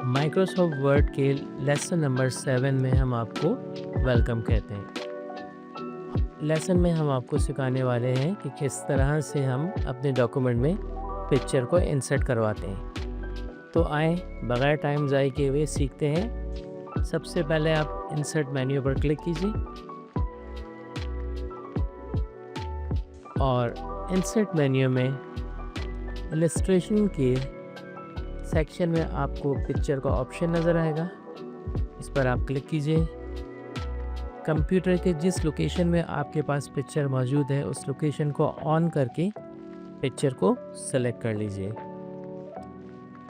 Microsoft word के lesson number 7 में हम आपको वेलकम कहते हैं। लेसन में हम आपको सिखाने वाले हैं कि किस तरह से हम अपने डॉक्यूमेंट में पिक्चर को इंसर्ट करवाते हैं। तो आए बगैर टाइम ज़ाय किए हुए सीखते हैं। सबसे पहले आप इंसर्ट मेन्यू पर क्लिक कीजिए और इंसर्ट मेन्यू में इलस्ट्रेशन के सेक्शन में आपको पिक्चर का ऑप्शन नज़र आएगा। इस पर आप क्लिक कीजिए। कंप्यूटर के जिस लोकेशन में आपके पास पिक्चर मौजूद है उस लोकेशन को ऑन करके पिक्चर को सेलेक्ट कर लीजिए।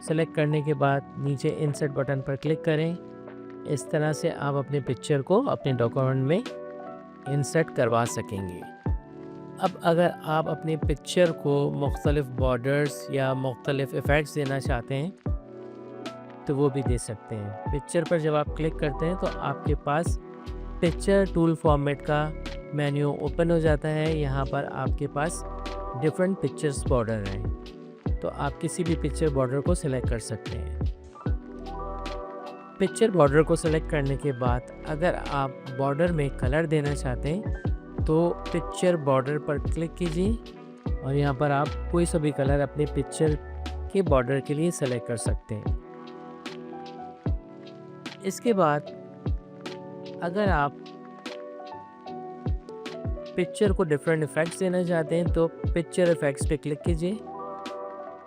सेलेक्ट करने के बाद नीचे इंसर्ट बटन पर क्लिक करें। इस तरह से आप अपने पिक्चर को अपने डॉक्यूमेंट में इंसर्ट करवा सकेंगे। अब अगर आप अपने पिक्चर को मुख्तलिफ बॉर्डर्स या मुख्तलिफ इफ़ेक्ट्स देना चाहते हैं तो वो भी दे सकते हैं। पिक्चर पर जब आप क्लिक करते हैं तो आपके पास पिक्चर टूल फॉर्मेट का मेन्यू ओपन हो जाता है। यहाँ पर आपके पास डिफरेंट पिक्चर्स बॉर्डर हैं, तो आप किसी भी पिक्चर बॉर्डर को सिलेक्ट कर सकते हैं। पिक्चर बॉर्डर को सिलेक्ट करने के बाद अगर आप बॉर्डर में कलर देना चाहते हैं तो पिक्चर बॉर्डर पर क्लिक कीजिए और यहाँ पर आप कोई सा भी कलर अपने पिक्चर के बॉर्डर के लिए सेलेक्ट कर सकते हैं। इसके बाद अगर आप पिक्चर को डिफरेंट इफ़ेक्ट्स देना चाहते हैं तो पिक्चर इफ़ेक्ट्स पे क्लिक कीजिए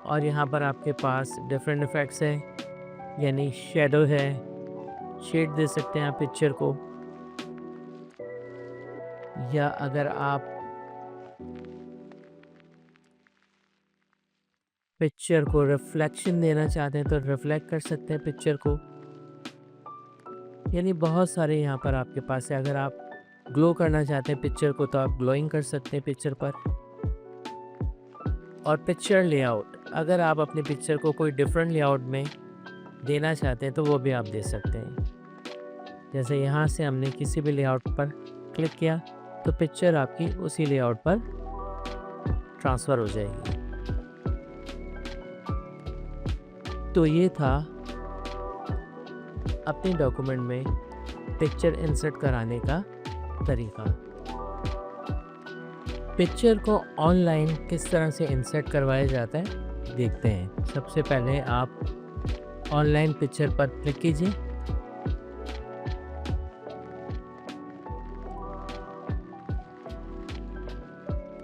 और यहाँ पर आपके पास डिफरेंट इफ़ेक्ट्स हैं, यानी शेडो है, शेड दे सकते हैं आप पिक्चर को, या अगर आप पिक्चर को रिफ्लेक्शन देना चाहते हैं तो रिफ्लेक्ट कर सकते हैं पिक्चर को। यानी बहुत सारे यहाँ पर आपके पास है। अगर आप ग्लो करना चाहते हैं पिक्चर को तो आप ग्लोइंग कर सकते हैं पिक्चर पर। और पिक्चर लेआउट, अगर आप अपने पिक्चर को कोई डिफरेंट लेआउट में देना चाहते हैं तो वो भी आप दे सकते हैं। जैसे यहाँ से हमने किसी भी लेआउट पर क्लिक किया तो पिक्चर आपकी उसी लेआउट पर ट्रांसफ़र हो जाएगी। तो ये था अपने डॉक्यूमेंट में पिक्चर इंसर्ट कराने का तरीका। पिक्चर को ऑनलाइन किस तरह से इंसर्ट करवाया जाता है देखते हैं। सबसे पहले आप ऑनलाइन पिक्चर पर क्लिक कीजिए।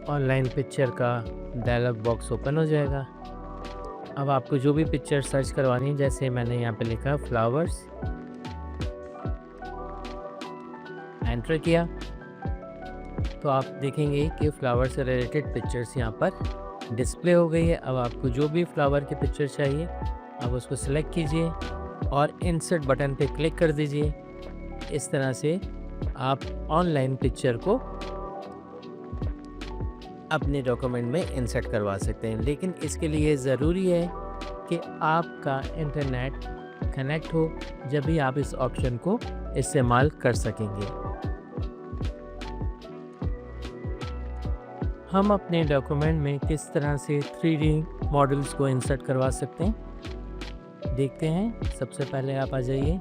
ऑनलाइन पिक्चर का डायलॉग बॉक्स ओपन हो जाएगा। अब आपको जो भी पिक्चर सर्च करवानी है, जैसे मैंने यहाँ पे लिखा फ्लावर्स, एंटर किया तो आप देखेंगे कि फ्लावर से रिलेटेड पिक्चर्स यहाँ पर डिस्प्ले हो गई है। अब आपको जो भी फ्लावर की पिक्चर चाहिए आप उसको सिलेक्ट कीजिए और इंसर्ट बटन पे क्लिक कर दीजिए। इस तरह से आप ऑनलाइन पिक्चर को अपने डॉक्यूमेंट में इंसर्ट करवा सकते हैं। लेकिन इसके लिए ज़रूरी है कि आपका इंटरनेट कनेक्ट हो, जब भी आप इस ऑप्शन को इस्तेमाल कर सकेंगे। हम अपने डॉक्यूमेंट में किस तरह से 3D मॉडल्स को इंसर्ट करवा सकते हैं देखते हैं। सबसे पहले आप आ जाइए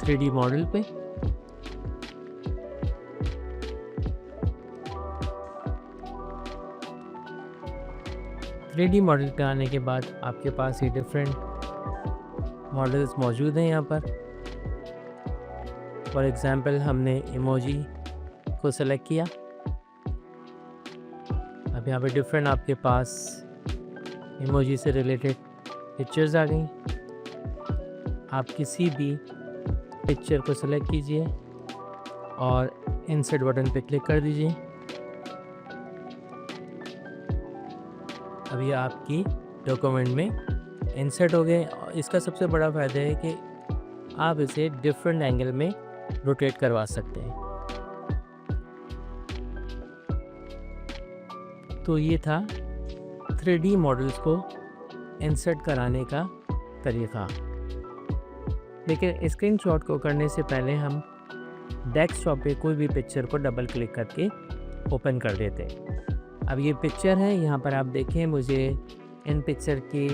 3D मॉडल पे। थ्री डी मॉडल पे आने के बाद आपके पास ये डिफरेंट मॉडल्स मौजूद हैं यहाँ पर। फॉर एग्ज़ाम्पल हमने इमोजी को सेलेक्ट किया। अब यहाँ पे डिफरेंट आपके पास इमोजी से रिलेटेड पिक्चर्स आ गई। आप किसी भी पिक्चर को सेलेक्ट कीजिए और इंसर्ट बटन पे क्लिक कर दीजिए। अभी आपकी डॉक्यूमेंट में इंसर्ट हो गए। इसका सबसे बड़ा फ़ायदा है कि आप इसे डिफरेंट एंगल में रोटेट करवा सकते हैं। तो ये था 3D मॉडल्स को इंसर्ट कराने का तरीक़ा। लेकिन स्क्रीनशॉट को करने से पहले हम डेस्कटॉप पे कोई भी पिक्चर को डबल क्लिक करके ओपन कर देते हैं। अब ये पिक्चर है, यहाँ पर आप देखें मुझे इन पिक्चर की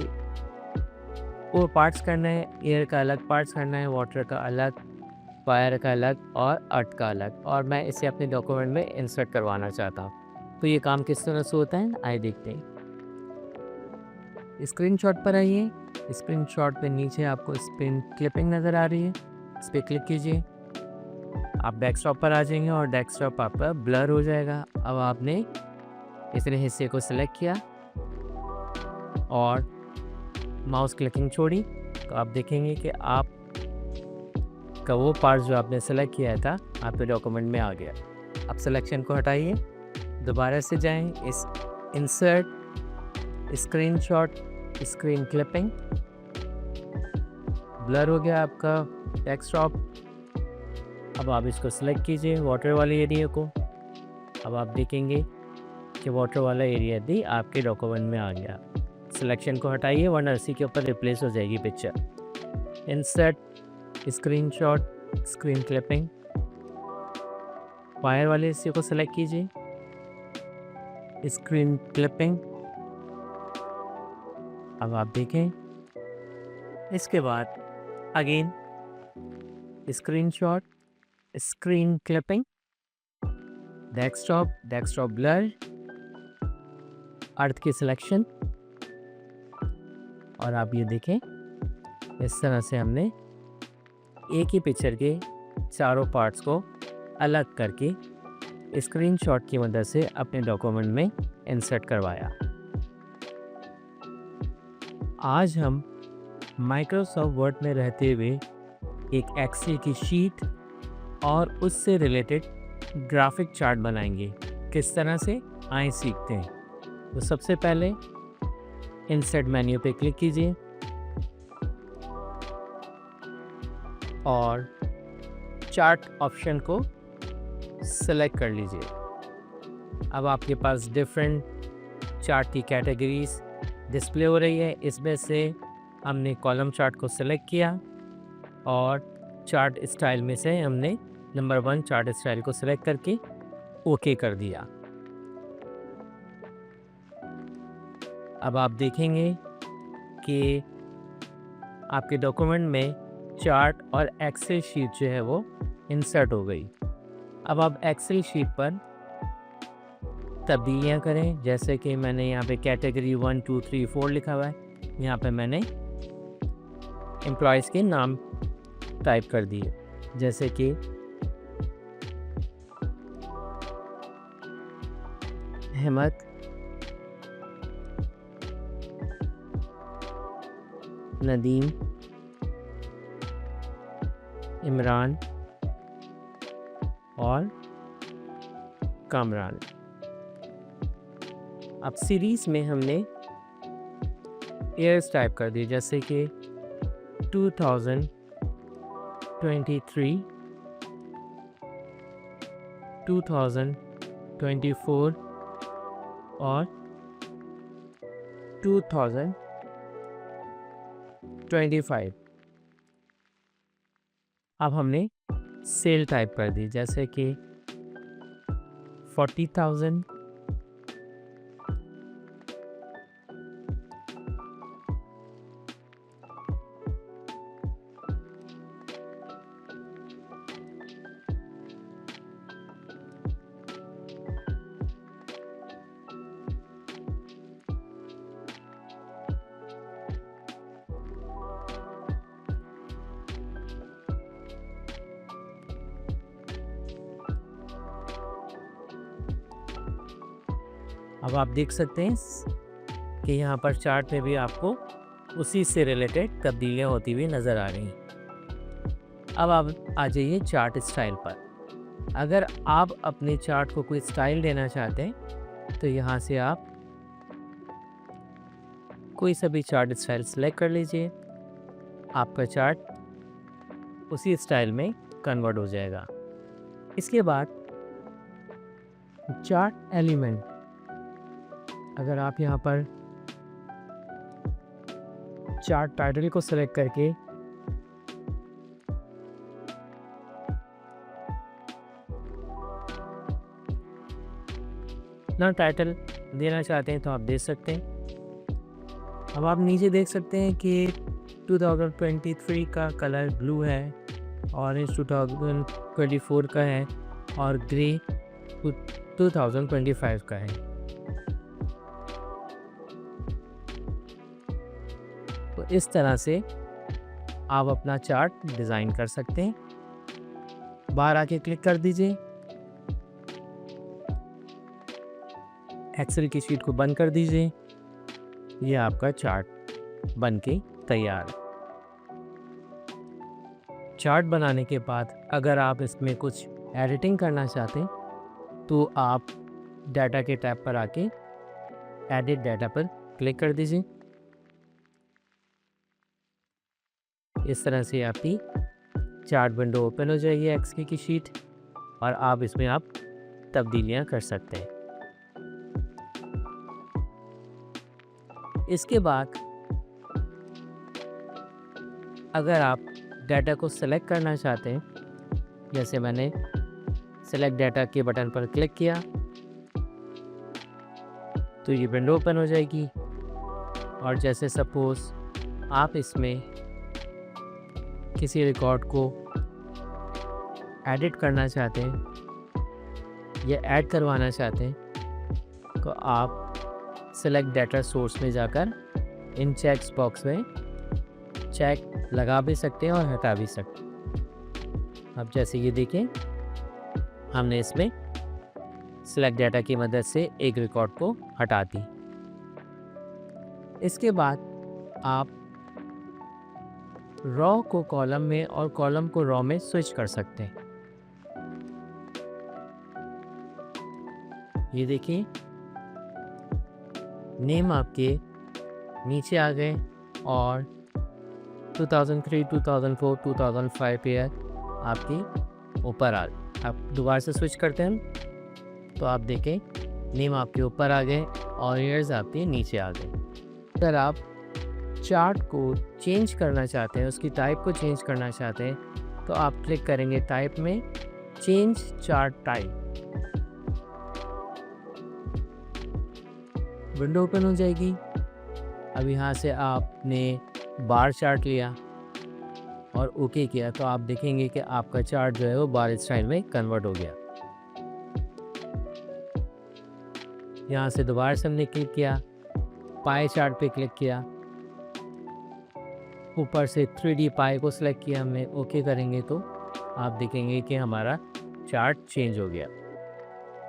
वो पार्ट्स करना है, एयर का अलग पार्ट्स करना है, वाटर का अलग, फायर का अलग और अर्थ का अलग, और मैं इसे अपने डॉक्यूमेंट में इंसर्ट करवाना चाहता हूँ। तो ये काम किस तरह से होता है आइए देखते हैं। स्क्रीनशॉट पर आइए। स्क्रीनशॉट पे नीचे आपको स्पिन क्लिपिंग नज़र आ रही है, इस पर क्लिक कीजिए। आप डेस्कटॉप पर आ जाएंगे और डेस्कटॉप आपका ब्लर हो जाएगा। अब आपने इतने हिस्से को सिलेक्ट किया और माउस क्लिकिंग छोड़ी तो आप देखेंगे कि आप का वो पार्ट जो आपने सेलेक्ट किया था आपके डॉक्यूमेंट में आ गया। अब सिलेक्शन को हटाइए, दोबारा से जाएं इस insert screenshot screen clipping, blur हो गया आपका डेस्कटॉप। अब आप इसको सिलेक्ट कीजिए वाटर वाले एरिया को। अब आप देखेंगे कि वाटर वाला एरिया भी आपके डॉक्यूमेंट में आ गया। सिलेक्शन को हटाइए वरना इसी के ऊपर रिप्लेस हो जाएगी picture. Insert screenshot screen clipping, fire वाले हिस्से को सिलेक्ट कीजिए, स्क्रीन क्लिपिंग। अब आप देखें इसके बाद again screenshot screen clipping, desktop blur, अर्थ की सिलेक्शन, और आप ये देखें इस तरह से हमने एक ही पिक्चर के चारों पार्ट्स को अलग करके स्क्रीनशॉट की मदद से अपने डॉक्यूमेंट में इंसर्ट करवाया। आज हम माइक्रोसॉफ्ट वर्ड में रहते हुए एक एक्सेल की शीट और उससे रिलेटेड ग्राफिक चार्ट बनाएंगे। किस तरह से आइए सीखते हैं। तो सबसे पहले इंसर्ट मेन्यू पे क्लिक कीजिए और चार्ट ऑप्शन को सेलेक्ट कर लीजिए। अब आपके पास डिफरेंट चार्ट की कैटेगरीज डिस्प्ले हो रही है। इसमें से हमने कॉलम चार्ट को सेलेक्ट किया और चार्ट स्टाइल में से हमने नंबर 1 चार्ट स्टाइल को सेलेक्ट करके ओके कर दिया। अब आप देखेंगे कि आपके डॉक्यूमेंट में चार्ट और एक्सेल शीट जो है वो इंसर्ट हो गई। अब आप एक्सेल शीट पर तब्दीलियाँ करें, जैसे कि मैंने यहाँ पे कैटेगरी 1 2 3 4 लिखा हुआ है, यहाँ पे मैंने एम्प्लॉयज़ के नाम टाइप कर दिए, जैसे कि अहमद, नदीम, इमरान और कामरान। अब सीरीज़ में हमने ईयर्स टाइप कर दिए, जैसे कि 2023, 2024 और 2025। अब हमने सेल टाइप कर दी, जैसे कि 40,000, अब आप देख सकते हैं कि यहाँ पर चार्ट में भी आपको उसी से रिलेटेड तब्दीलियाँ होती हुई नज़र आ रही हैं। अब आप आ जाइए चार्ट स्टाइल पर। अगर आप अपने चार्ट को कोई स्टाइल देना चाहते हैं तो यहाँ से आप कोई सा भी चार्ट स्टाइल सेलेक्ट कर लीजिए, आपका चार्ट उसी स्टाइल में कन्वर्ट हो जाएगा। इसके बाद चार्ट एलिमेंट, अगर आप यहाँ पर चार्ट टाइटल को सेलेक्ट करके ना टाइटल देना चाहते हैं तो आप दे सकते हैं। अब आप नीचे देख सकते हैं कि 2023 का कलर ब्लू है, ऑरेंज 2024 का है और ग्रे 2025 का है। तो इस तरह से आप अपना चार्ट डिज़ाइन कर सकते हैं। बाहर आके क्लिक कर दीजिए, एक्सेल की शीट को बंद कर दीजिए। ये आपका चार्ट बन के तैयार है। चार्ट बनाने के बाद अगर आप इसमें कुछ एडिटिंग करना चाहते हैं तो आप डाटा के टैब पर आके एडिट डाटा पर क्लिक कर दीजिए। इस तरह से आपकी चार्ट विंडो ओपन हो जाएगी एक्सेल की शीट और आप इसमें आप तब्दीलियां कर सकते हैं। इसके बाद अगर आप डाटा को सेलेक्ट करना चाहते हैं, जैसे मैंने सेलेक्ट डाटा के बटन पर क्लिक किया तो ये विंडो ओपन हो जाएगी। और जैसे सपोज आप इसमें किसी रिकॉर्ड को एडिट करना चाहते हैं या ऐड करवाना चाहते हैं तो आप सेलेक्ट डाटा सोर्स में जाकर इन चेक्स बॉक्स में चेक लगा भी सकते हैं और हटा भी सकते हैं। अब जैसे ये देखें, हमने इसमें सेलेक्ट डाटा की मदद से एक रिकॉर्ड को हटा दी। इसके बाद आप रॉ को कॉलम में और कॉलम को रॉ में स्विच कर सकते हैं। ये देखिए, नेम आपके नीचे आ गए और 2003, 2004, 2005 ईयर आपके ऊपर आ गए। आप दोबारा से स्विच करते हैं तो आप देखें नेम आपके ऊपर आ गए और ईयर्स आपके नीचे आ गए। अगर आप चार्ट को चेंज करना चाहते हैं, उसकी टाइप को चेंज करना चाहते हैं तो आप क्लिक करेंगे टाइप में, change chart type. Window open हो जाएगी। अब यहाँ से आपने बार चार्ट लिया और ओके किया तो आप देखेंगे कि आपका चार्ट जो है वो बार स्टाइल में कन्वर्ट हो गया। यहाँ से दोबारा से हमने क्लिक किया, पाई चार्ट पे क्लिक किया, ऊपर से 3D पाई को सिलेक्ट किया हमने, ओके करेंगे तो आप देखेंगे कि हमारा चार्ट चेंज हो गया।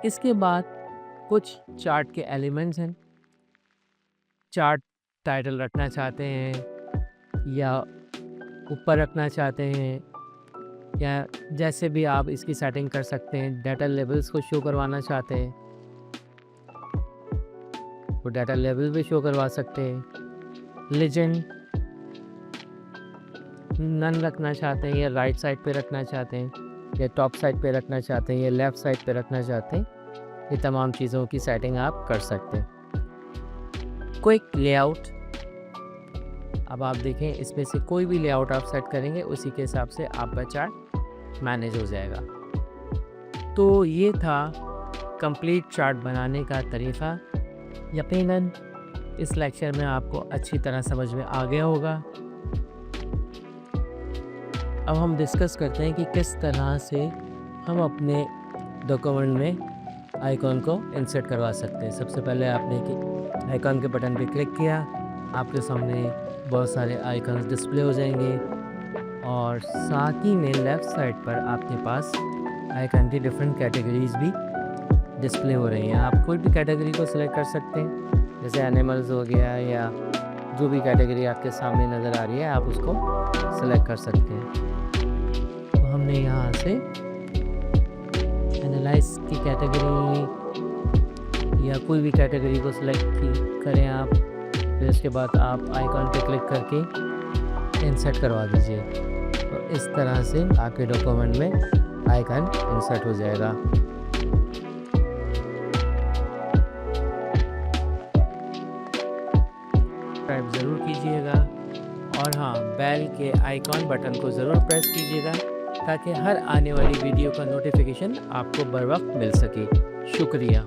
इसके बाद कुछ चार्ट के एलिमेंट्स हैं। चार्ट टाइटल रखना चाहते हैं या ऊपर रखना चाहते हैं या जैसे भी आप इसकी सेटिंग कर सकते हैं। डाटा लेवल्स को शो करवाना चाहते हैं तो डाटा लेवल भी शो करवा सकते हैं। लेजेंड नन रखना चाहते हैं या राइट साइड पे रखना चाहते हैं या टॉप साइड पे रखना चाहते हैं या लेफ़्ट साइड पे रखना चाहते हैं, ये तमाम चीज़ों की सेटिंग आप कर सकते हैं। क्विक लेआउट, अब आप देखें इसमें से कोई भी लेआउट आप सेट करेंगे उसी के हिसाब से आपका चार्ट मैनेज हो जाएगा। तो ये था कंप्लीट चार्ट बनाने का तरीक़ा। यकीनन इस लेक्चर में आपको अच्छी तरह समझ में आ गया होगा। अब हम डिस्कस करते हैं कि किस तरह से हम अपने डॉक्यूमेंट में आइकॉन को इंसर्ट करवा सकते हैं। सबसे पहले आपने कि आइकॉन के बटन पे क्लिक किया, आपके सामने बहुत सारे आइकॉन्स डिस्प्ले हो जाएंगे और साथ ही में लेफ़्ट साइड पर आपके पास आइकॉन की डिफरेंट कैटेगरीज भी डिस्प्ले हो रही हैं। आप कोई भी कैटेगरी को सिलेक्ट कर सकते हैं, जैसे एनिमल्स हो गया या जो भी कैटेगरी आपके सामने नज़र आ रही है आप उसको सिलेक्ट कर सकते हैं। तो हमने यहाँ से एनालाइज की कैटेगरी या कोई भी कैटेगरी को सिलेक्ट करें आप, फिर उसके बाद आप आइकॉन पे क्लिक करके इंसर्ट करवा दीजिए। तो इस तरह से आपके डॉक्यूमेंट में आइकॉन इंसर्ट हो जाएगा। सब्सक्राइब ज़रूर कीजिएगा और हाँ, बेल के आइकॉन बटन को ज़रूर प्रेस कीजिएगा ताकि हर आने वाली वीडियो का नोटिफिकेशन आपको बर वक्त मिल सके। शुक्रिया।